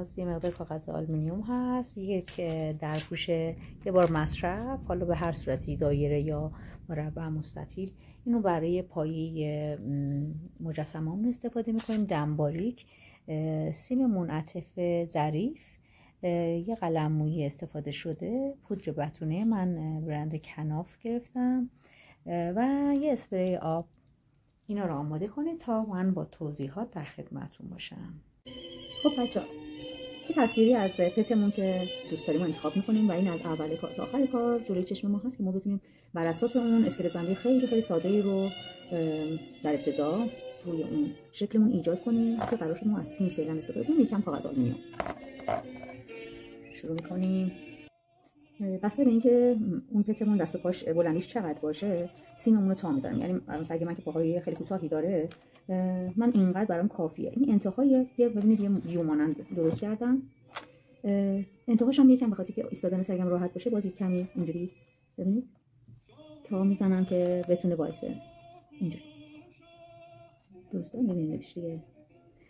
نیاز یه مقدار کاغذ آلومینیوم هست، یک درپوش یه بار مصرف، حالا به هر صورتی دایره یا مربع مستطیل. اینو برای پایه مجسمه‌مون استفاده میکنیم. دم باریک، سیم منعطف ظریف، یه قلم مویی استفاده شده، پودر بتونه من برند کناف گرفتم و یه اسپری آب. اینا رو آماده کنید تا من با توضیحات در خدمتون باشم. خب بچه‌ها، یه تصویری از پتمون که دوست داریم انتخاب میکنیم و این از اول کار تا آخر کار جلوی چشم ما هست که ما بتونیم بر اساس اون اسکلت بندی خیلی خیلی ساده‌ای رو در ابتدا روی اون شکلمون ایجاد کنیم که قرار شد ما از سیم فعلا استفاده کنیم. یکم کاغذ آلومینیوم شروع میکنیم. بسته به اینکه اون پتمون دست و پاش بلندیش چقدر باشه سیممون رو تا میذاریم. یعنی مثلا اگه من که پاهای خیلی کوتاهی داره، من اینقدر برام کافیه. این انتهای یه ببینید یه یو مانند درست کردم. انتهاش هم یکم به خاطر که ایستادن سگم راحت باشه باز یک کمی اینجوری ببینید تا میزنم که بتونه وایسه. اینجوری درسته؟ ببینیدش دیگه.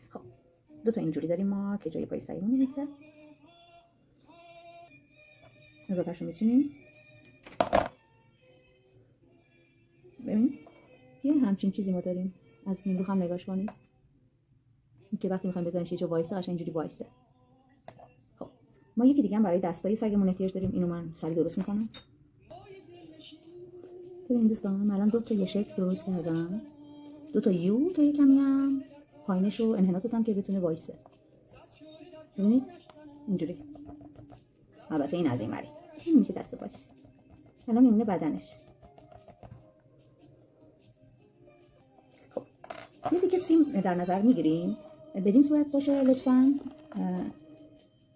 خب دو تا اینجوری داریم ما که جای پای سگمون میذاریم. اضافه‌اش رو میچینیم. ببین یه همچین چیزی ما داریم. از نیمرو هم نگاش کنید که وقتی میخوایم بزنیم یه جا وایسه قشنگ اینجوری وایسه. خب ما یکی دیگه هم برای دستای سگمون احتیاج داریم. اینو من سریع درست میکنم. ببین دوستان، من الان دو تا یه شکل درست کردم، دو تا یو تا یه کمی هم پایینش رو انحناء دادم که بتونه وایسه. ببینید اینجوری. البته این از این وری این میشه دست پاش. الان میمونه بدنش. خب یه تیکه سیم در نظر میگیریم بدین صورت باشه لطفاً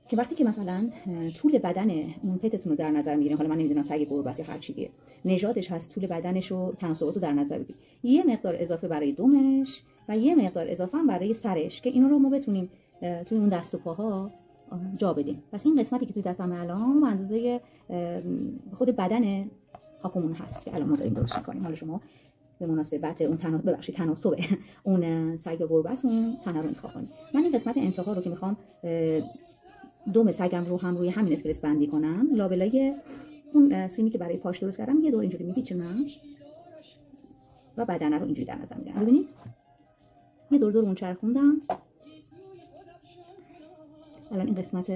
که وقتی که مثلا طول بدن اون پتتون رو در نظر میگیرین، حالا من نمیدونم سگ گربه یا هر چیزیه، نژادش هست، طول بدنش و تناسبات رو در نظر بگیرید. یه مقدار اضافه برای دمش و یه مقدار اضافه هم برای سرش که اینا رو ما بتونیم توی اون دست و پاها جا بدیم. پس این قسمتی که توی دستم الان به اندازه خود بدن هاپومون هست که الان ما داریم درست می‌کنیم. حالا شما به مناسبت اون تناسب اون سگ گربه‌تون تنه رو انتخاب کنید. من این قسمت انتها رو که میخوام دم سگم رو هم روی همین اسکلت بندی کنم، لابلای اون سیمی که برای پاش درست کردم یه دور اینجوری میپیچونم و بدنه رو اینجوری در نظر میگیرم. ببینید یه دور اون چرخوندم. الان این قسمت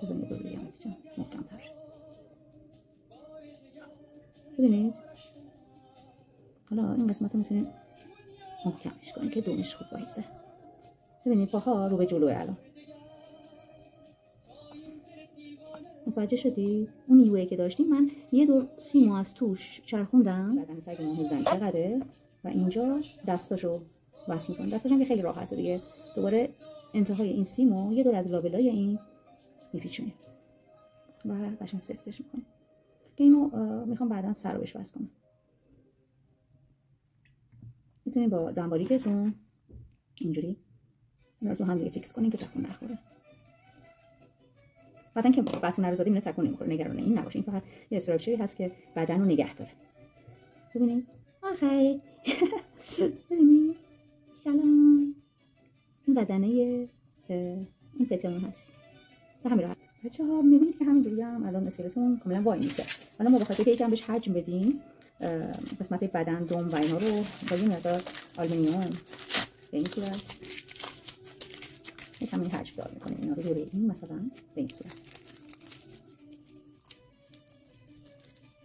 بزنید دور دیگه محکم تر. ببینید حالا این قسمت رو میتونید محکمش کنید که دمش خوب وایسه. ببینید پاها رو به جلوه. الان متوجه شدی؟ اون یوهی که داشتیم من یه دور سیمو از توش چرخوندم. بدن سگمون حدوداً چقدره و اینجا دستاشو وصل میکنم. دستاشم که خیلی راحته دیگه. دوباره انتهای این سیمو یه دور از لابلای این میپیچونیم و قشنگ سفتش میکنیم که اینو میخوام بعدا سر رو بهش وصل کنم. میتونید با دنباریکتون اینجوری اینا رو هم دیگه فیکس کنین که تکون نخوره. بعدن که بتونه رو زدیم تکون نمیخوره، نگران این نباشین. این فقط یه استراکچری هست که بدن رو نگه داره. ببینید آخه ببینید سلام، این بدنه این پتمون هست و همین راحت. بچه‌ها میبینید که همینجوری هم الان اسکلتمون کاملا وای میسه. حالا ما بخاطر اینکه یکم بهش حجم بدیم قسمت بدن، دم و اینا رو با یه مقدار آلومینیوم به این صورت یکم حجم دار میکنیم. اینا رو دوره این مثلا به این صورت.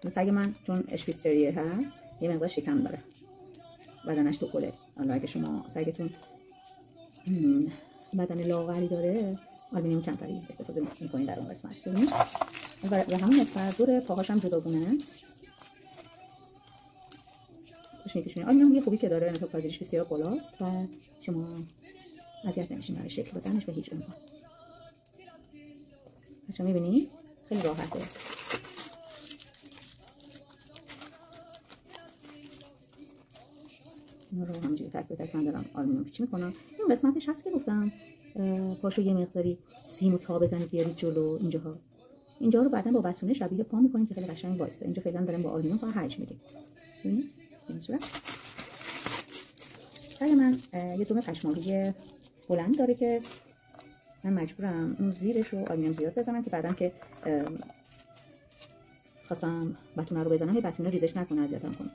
سگ من چون اشپیتزریه هست یه مقدار شکم داره، بدنش تو کله. حالا اگه شما سگتون بدن لاغری داره آلومینیوم کمتری استفاده میکنید در اون قسمت. ببینید و همون نسبت دور پاهاش هم جداگونه خوش میکشونید. آلومینیوم یه خوبی که داره انعطاف پذیریش بسیار بالاست و شما اذیت نمیشین برای شکل دادنش به هیچ عنوان. شما میبینید خیلی راحته. این رو همینجوری تک به تک من دارم آلومینیوم پیچی میکنم. این قسمتش هست که گفتم پاشو یه مقداری سیمو تا بزنید بیارید جلو. اینجا رو بعدن با بتونه شبیه پا میکنید که خیلی قشنگ وایسه. اینجا فعلا دارم با آلومینیوم فقط حجم میدیم. ببینید این صورت سعی من یه دوم پشمالی بلند داره که من مجبورم اون زیرش رو آلومینیوم زیاد بزنم که بعدن که خواستم بتونه رو بزنم، یه بتونه ریزش نکنه، اذیتم کنه.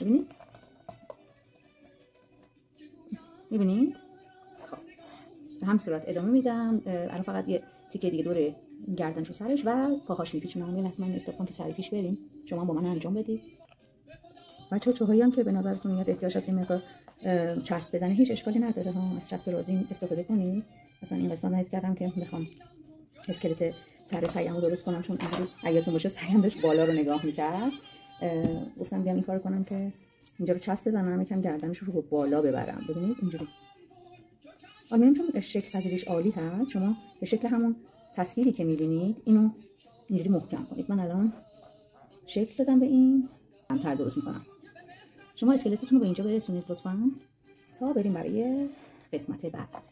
ببینید میبینید؟ خب به هم صورت ادامه میدم. الان فقط یه تیکه دیگه دور گردنش و سرش و پاهاش میپیچونم. یه لحظه من استاپ کنم که سریع پیش بریم، شما با من انجام بدید. بچه‌ها چوهایی هم که به نظرتون میاد احتیاج هست این مقدار چسب بزنه، هیچ اشکالی نداره ها، از چسب رازین استفاده کنید. مثلا این قسمت حس کردم که میخوام اسکلت سر سعیمو درست کنم، چون اگرتون باشه سعیم داشت بالا رو نگاه میکرد، گفتم بیام این کارو کنم که اینجا رو چسب بزنم، یکم گردنش رو بالا ببرم. ببینید اینجوری آلومینیوم چون شکل پذیریش عالی هست، شما به شکل همون تصویری که میبینید اینو اینجوری محکم کنید. من الان شکل دادم به این، کمتر درست میکنم. شما اسکلتتون رو به اینجا برسونید لطفاً تا بریم برای قسمت بعد.